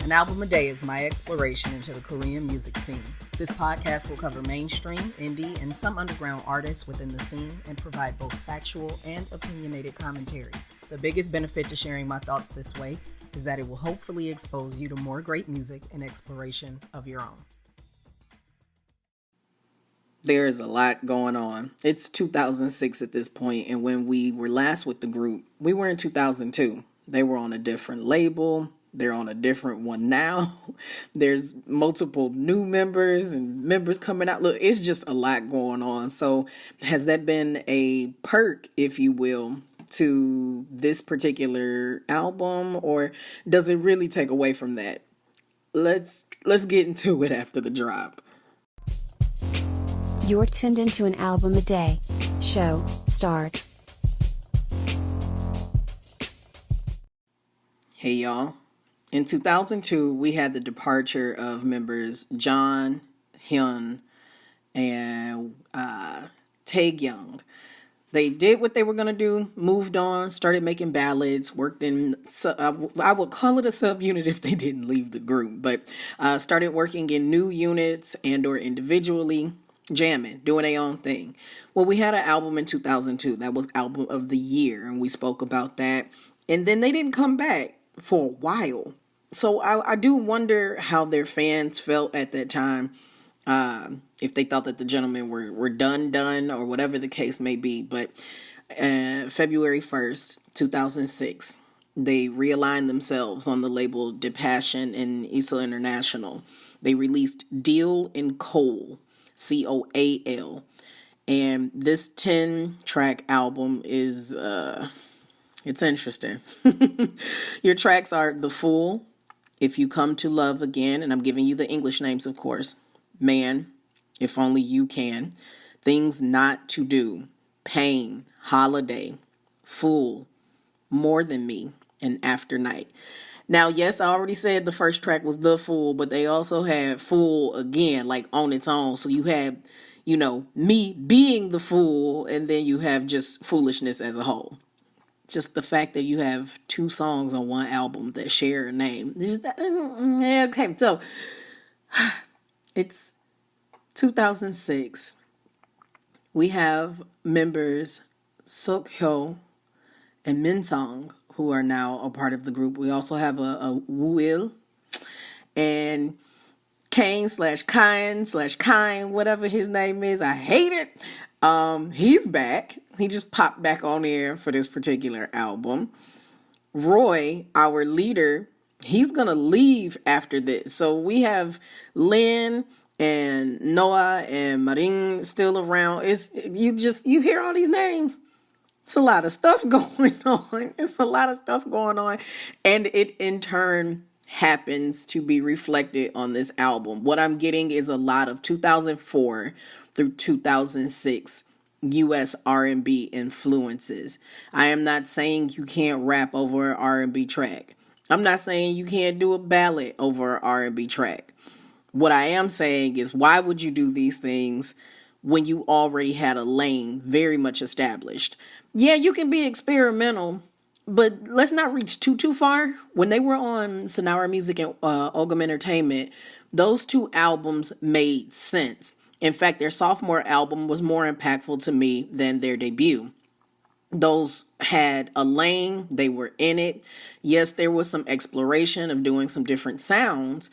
An album a day is my exploration into the Korean music scene. This podcast will cover mainstream, indie, and some underground artists within the scene and provide both factual and opinionated commentary. The biggest benefit to sharing my thoughts this way is that it will hopefully expose you to more great music and exploration of your own. There's a lot going on. It's 2006 at this point, and when we were last with the group, we were in 2002. They were on a different label. They're on a different one now. There's multiple new members and members coming out. Look, it's just a lot going on. So has that been a perk, if you will, to this particular album, or does it really take away from that? Let's get into it after the drop. You're tuned into an album a day. Show start. Hey y'all. In 2002, we had the departure of members John, Hyun, and Taegyeong. They did what they were going to do, moved on, started making ballads, worked in, I would call it a subunit if they didn't leave the group, but started working in new units and or individually, jamming, doing their own thing. Well, we had an album in 2002 that was album of the year, and we spoke about that. And then they didn't come back for a while. So I do wonder how their fans felt at that time, if they thought that the gentlemen were done, or whatever the case may be. But February 1st, 2006, they realigned themselves on the label DePassion and ISO International. They released Deal in Coal, Coal. And this 10-track album is, it's interesting. Your tracks are The Fool, If You Come to Love Again, and I'm giving you the English names, of course. Man, If Only You Can. Things Not to Do. Pain, Holiday, Fool, More Than Me, and After Night. Now, yes, I already said the first track was The Fool, but they also had Fool again, like on its own. So you had, me being the fool, and then you have just foolishness as a whole. Just the fact that you have two songs on one album that share a name. Okay, so it's 2006. We have members Seok-hyo and Minsong, who are now a part of the group. We also have a Woo-il and Kane/Kine, whatever his name is. I hate it. He's back. He just popped back on air for this particular album. Roy, our leader, he's going to leave after this. So we have Lin and Noah and Marin still around. You hear all these names. It's a lot of stuff going on. And it in turn happens to be reflected on this album. What I'm getting is a lot of 2004 through 2006 U.S. R&B influences. I am not saying you can't rap over an R&B track. I'm not saying you can't do a ballad over an R&B track. What I am saying is, why would you do these things when you already had a lane very much established? Yeah, you can be experimental, but let's not reach too far. When they were on Sonara Music and Ogum Entertainment, those two albums made sense. In fact, their sophomore album was more impactful to me than their debut. Those had a lane. They were in it. Yes, there was some exploration of doing some different sounds,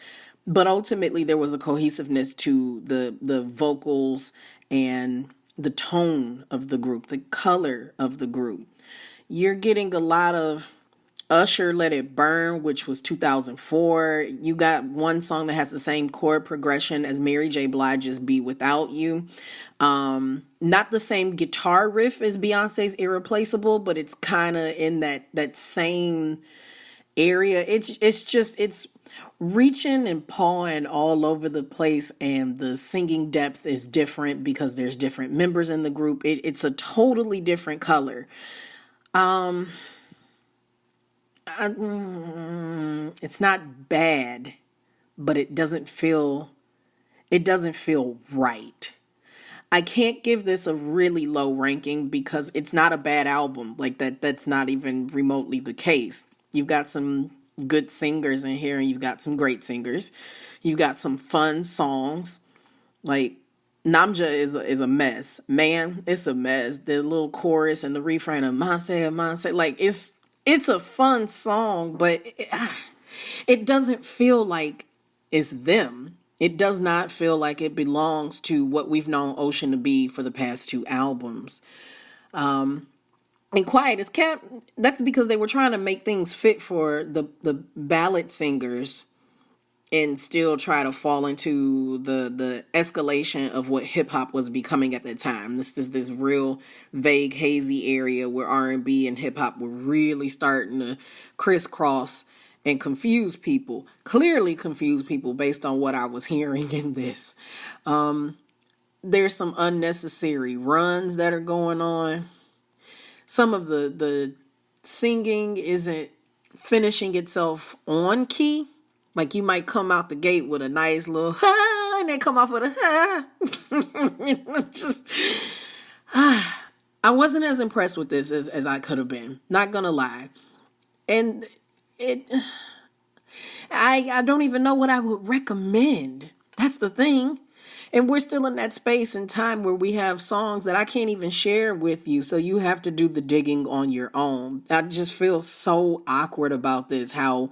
but ultimately there was a cohesiveness to the vocals and the tone of the group, the color of the group. You're getting a lot of Usher, Let It Burn, which was 2004. You got one song that has the same chord progression as Mary J. Blige's Be Without You. Not the same guitar riff as Beyonce's Irreplaceable, but it's kind of in that same area. It's reaching and pawing all over the place, and the singing depth is different because there's different members in the group. It's a totally different color. It's not bad, but it doesn't feel right. I can't give this a really low ranking because it's not a bad album. Like that's not even remotely the case. You've got some good singers in here, and you've got some great singers. You've got some fun songs. Like Namja is a mess. Man, it's a mess. The little chorus and the refrain of Manse, like it's a fun song, but it doesn't feel like it's them. It does not feel like it belongs to what we've known Ocean to be for the past two albums. And Quiet as Kept, that's because they were trying to make things fit for the ballad singers and still try to fall into the escalation of what hip hop was becoming at the time. This is this real vague, hazy area where R&B and hip hop were really starting to crisscross and confuse people. Clearly confuse people based on what I was hearing in this. There's some unnecessary runs that are going on. Some of the singing isn't finishing itself on key. Like you might come out the gate with a nice little ha, and then come off with a ha. Just, I wasn't as impressed with this as I could have been. Not gonna lie. And I don't even know what I would recommend. That's the thing. And we're still in that space and time where we have songs that I can't even share with you. So you have to do the digging on your own. I just feel so awkward about this, how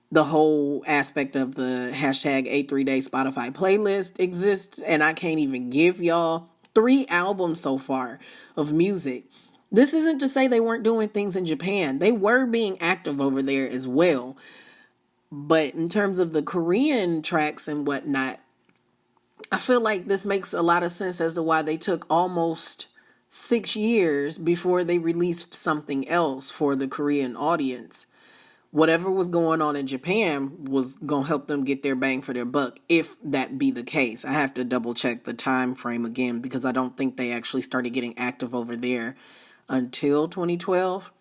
the whole aspect of the hashtag A3Day Spotify playlist exists. And I can't even give y'all 3 albums so far of music. This isn't to say they weren't doing things in Japan. They were being active over there as well. But in terms of the Korean tracks and whatnot, I feel like this makes a lot of sense as to why they took almost 6 years before they released something else for the Korean audience. Whatever was going on in Japan was going to help them get their bang for their buck, if that be the case. I have to double check the time frame again because I don't think they actually started getting active over there until 2012.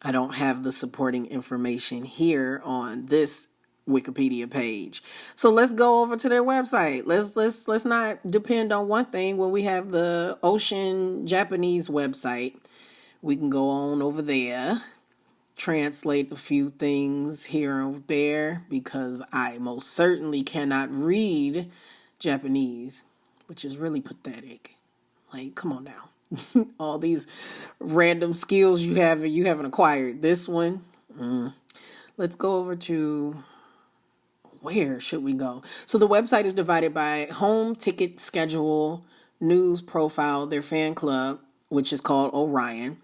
I don't have the supporting information here on this Wikipedia page. So let's go over to their website. Let's not depend on one thing when we have the Ocean Japanese website. We can go on over there, translate a few things here and there because I most certainly cannot read Japanese, which is really pathetic. Like, come on now. All these random skills you haven't acquired. This one. Let's go over to, where should we go? So the website is divided by home, ticket, schedule, news, profile, their fan club, which is called Orion,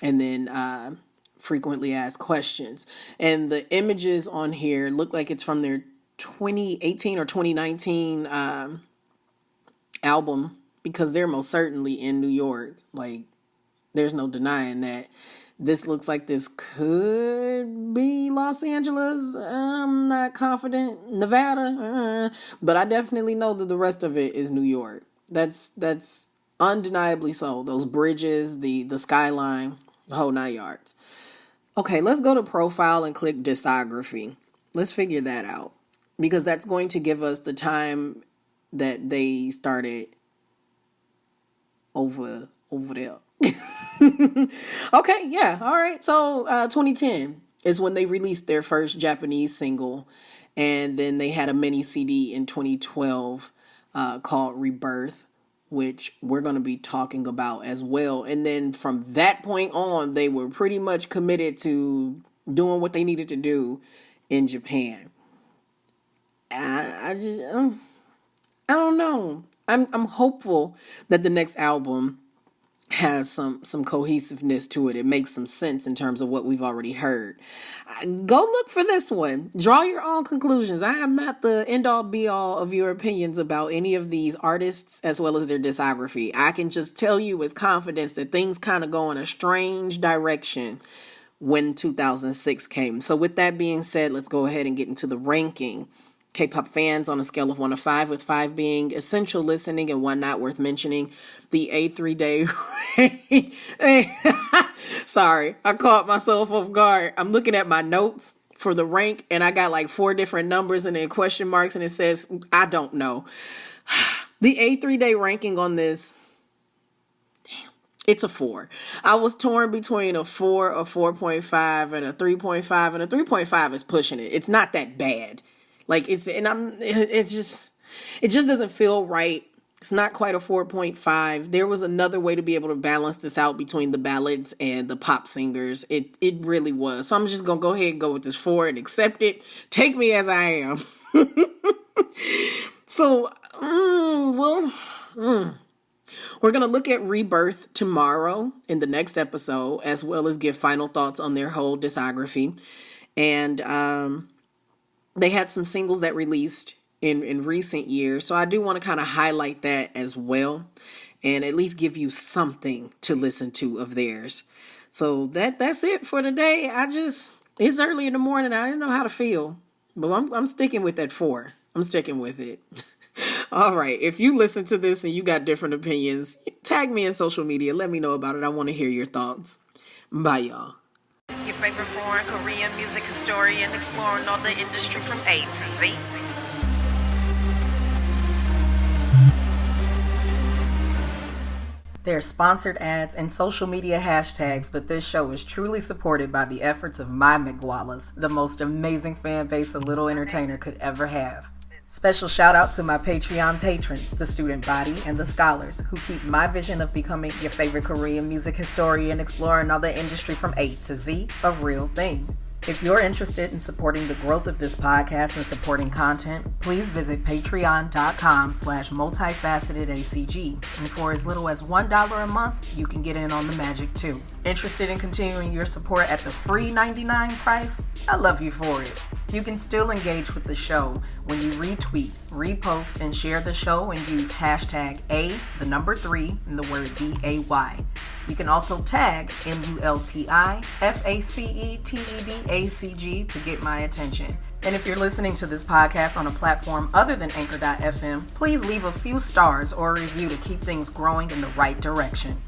and then frequently asked questions. And the images on here look like it's from their 2018 or 2019 album, because they're most certainly in New York. Like, there's no denying that. This looks like this could be Los Angeles. I'm not confident. Nevada. But I definitely know that the rest of it is New York. That's undeniably so. Those bridges, the skyline, the whole 9 yards. Okay, let's go to profile and click discography. Let's figure that out, because that's going to give us the time that they started over there. Okay, yeah, all right. So 2010 is when they released their first Japanese single, and then they had a mini CD in 2012 called Rebirth, which we're going to be talking about as well. And then from that point on, they were pretty much committed to doing what they needed to do in Japan. I don't know. I'm hopeful that the next album has some cohesiveness to it. It makes some sense in terms of what we've already heard. Go look for this one. Draw your own conclusions. I am not the end-all be-all of your opinions about any of these artists as well as their discography. I can just tell you with confidence that things kind of go in a strange direction when 2006 came. So with that being said, let's go ahead and get into the ranking. K-pop fans, on a scale of 1 to 5, with 5 being essential listening and 1 not worth mentioning, the A3Day. Sorry, I caught myself off guard. I'm looking at my notes for the rank, and I got like 4 different numbers and then question marks, and it says, I don't know. The A3Day ranking on this, It's a 4. I was torn between a 4, a 4.5, and a 3.5, and a 3.5 is pushing it. It's not that bad. Like it just doesn't feel right. It's not quite a 4.5. There was another way to be able to balance this out between the ballads and the pop singers. It really was. So I'm just going to go ahead and go with this 4 and accept it. Take me as I am. So, we're going to look at Rebirth tomorrow in the next episode, as well as give final thoughts on their whole discography. And they had some singles that released in recent years. So I do want to kind of highlight that as well and at least give you something to listen to of theirs. So that's it for today. It's early in the morning. I didn't know how to feel, but I'm sticking with that 4. I'm sticking with it. All right. If you listen to this and you got different opinions, tag me in social media. Let me know about it. I want to hear your thoughts. Bye, y'all. Your favorite foreign Korean music historian exploring all the industry from A to Z. There's sponsored ads and social media hashtags, but this show is truly supported by the efforts of my McGualas, the most amazing fan base a little entertainer could ever have. Special shout out to my Patreon patrons, the student body, and the scholars who keep my vision of becoming your favorite Korean music historian exploring all the industry from A to Z a real thing. If you're interested in supporting the growth of this podcast and supporting content, please visit patreon.com/multifacetedacg. And for as little as $1 a month, you can get in on the magic too. Interested in continuing your support at the free $99 price? I love you for it. You can still engage with the show when you retweet, repost, and share the show and use hashtag A3 and the word DAY. You can also tag MULTIFACETEDACG to get my attention. And if you're listening to this podcast on a platform other than Anchor.fm, please leave a few stars or a review to keep things growing in the right direction.